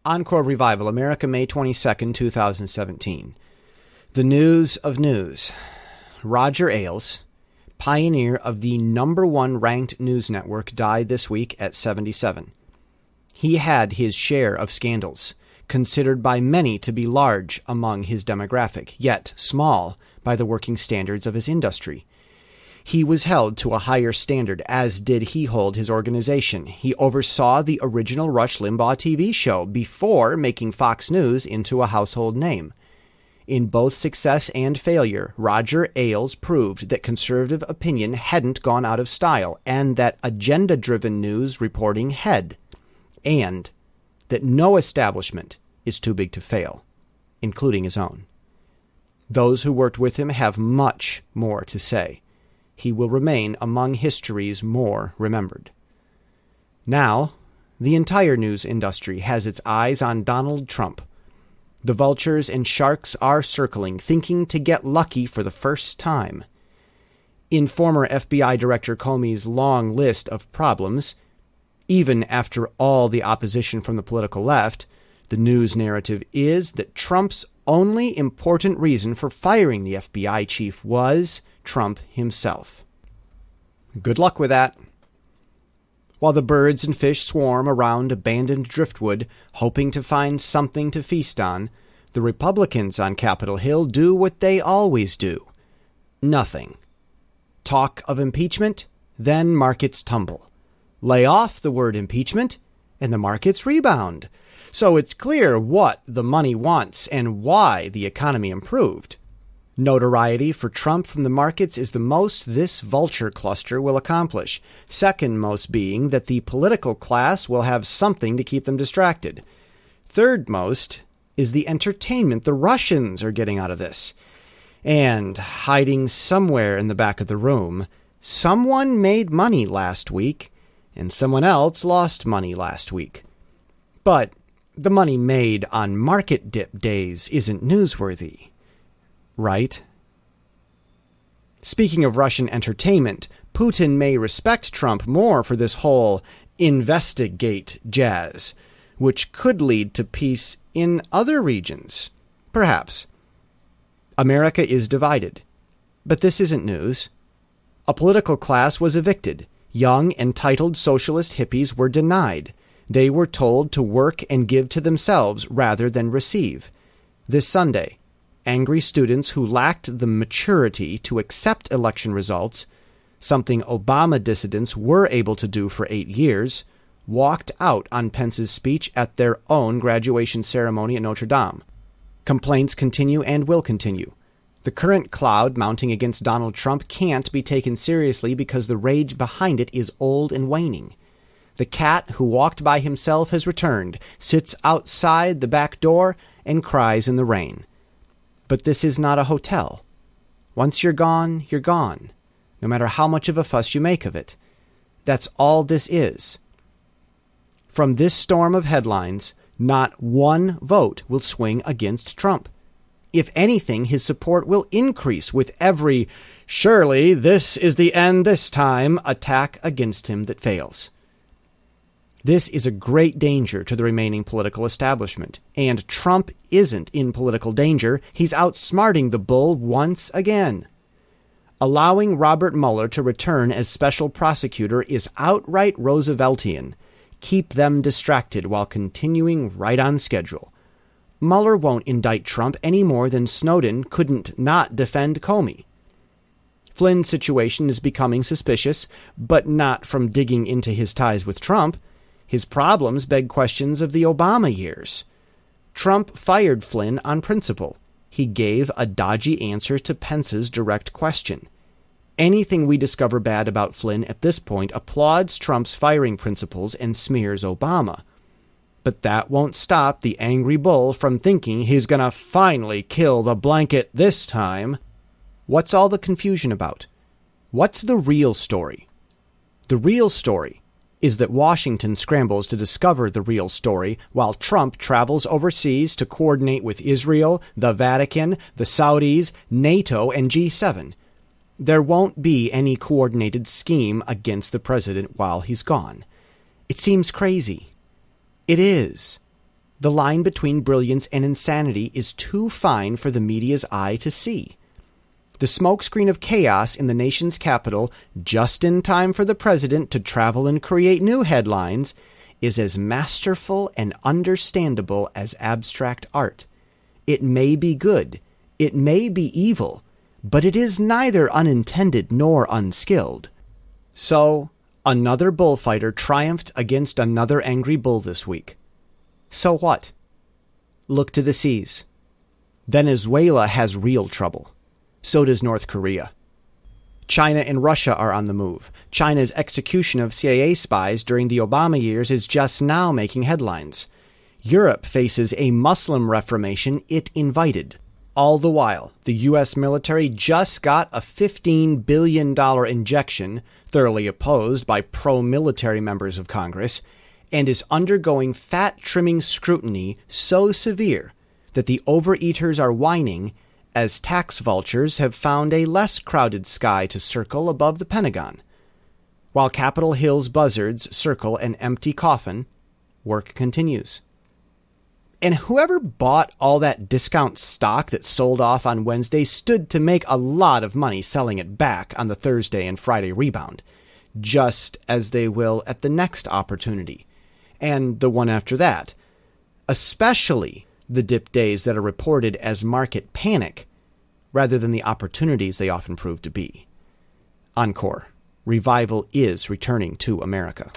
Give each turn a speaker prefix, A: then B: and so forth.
A: Encore Revival, America, May 22nd, 2017. The news of news. Roger Ailes, pioneer of the #1 ranked news network, died this week at 77. He had his share of scandals, considered by many to be large among his demographic, yet small by the working standards of his industry. He was held to a higher standard, as did he hold his organization. He oversaw the original Rush Limbaugh TV show before making Fox News into a household name. In both success and failure, Roger Ailes proved that conservative opinion hadn't gone out of style, and that agenda-driven news reporting had, and that no establishment is too big to fail, including his own. Those who worked with him have much more to say. He will remain among history's more remembered. Now, the entire news industry has its eyes on Donald Trump. The vultures and sharks are circling, thinking to get lucky for the first time. In former FBI Director Comey's long list of problems, even after all the opposition from the political left, the news narrative is that Trump's only important reason for firing the FBI chief was Trump himself. Good luck with that. While the birds and fish swarm around abandoned driftwood, hoping to find something to feast on, the Republicans on Capitol Hill do what they always do. Nothing. Talk of impeachment, then markets tumble. Lay off the word impeachment, and the markets rebound. So it's clear what the money wants and why the economy improved. Notoriety for Trump from the markets is the most this vulture cluster will accomplish, second most being that the political class will have something to keep them distracted. Third most is the entertainment the Russians are getting out of this. And hiding somewhere in the back of the room, someone made money last week, and someone else lost money last week. But the money made on market dip days isn't newsworthy, right? Speaking of Russian entertainment, Putin may respect Trump more for this whole investigate jazz, which could lead to peace in other regions. Perhaps. America is divided. But this isn't news. A political class was evicted. Young, entitled socialist hippies were denied. They were told to work and give to themselves rather than receive. This Sunday, angry students who lacked the maturity to accept election results, something Obama dissidents were able to do for 8 years, walked out on Pence's speech at their own graduation ceremony at Notre Dame. Complaints continue and will continue. The current cloud mounting against Donald Trump can't be taken seriously because the rage behind it is old and waning. The cat who walked by himself has returned, sits outside the back door, and cries in the rain. But this is not a hotel. Once you're gone, no matter how much of a fuss you make of it. That's all this is. From this storm of headlines, not one vote will swing against Trump. If anything, his support will increase with every "surely this is the end this time" attack against him that fails. This is a great danger to the remaining political establishment, and Trump isn't in political danger. He's outsmarting the bull once again. Allowing Robert Mueller to return as special prosecutor is outright Rooseveltian. Keep them distracted while continuing right on schedule. Mueller won't indict Trump any more than Snowden couldn't not defend Comey. Flynn's situation is becoming suspicious, but not from digging into his ties with Trump. His problems beg questions of the Obama years. Trump fired Flynn on principle. He gave a dodgy answer to Pence's direct question. Anything we discover bad about Flynn at this point applauds Trump's firing principles and smears Obama. But that won't stop the angry bull from thinking he's gonna finally kill the blanket this time. What's all the confusion about? What's the real story? The real story is that Washington scrambles to discover the real story while Trump travels overseas to coordinate with Israel, the Vatican, the Saudis, NATO, and G7. There won't be any coordinated scheme against the president while he's gone. It seems crazy. It is. The line between brilliance and insanity is too fine for the media's eye to see. The smokescreen of chaos in the nation's capital, just in time for the president to travel and create new headlines, is as masterful and understandable as abstract art. It may be good, it may be evil, but it is neither unintended nor unskilled. So, another bullfighter triumphed against another angry bull this week. So what? Look to the seas. Venezuela has real trouble. So does North Korea. China and Russia are on the move. China's execution of CIA spies during the Obama years is just now making headlines. Europe faces a Muslim reformation it invited. All the while, the U.S. military just got a $15 billion injection, thoroughly opposed by pro-military members of Congress, and is undergoing fat-trimming scrutiny so severe that the overeaters are whining as tax vultures have found a less crowded sky to circle above the Pentagon. While Capitol Hill's buzzards circle an empty coffin, work continues. And whoever bought all that discount stock that sold off on Wednesday stood to make a lot of money selling it back on the Thursday and Friday rebound, just as they will at the next opportunity, and the one after that, especially the dip days that are reported as market panic, rather than the opportunities they often prove to be. Encore. Revival is returning to America.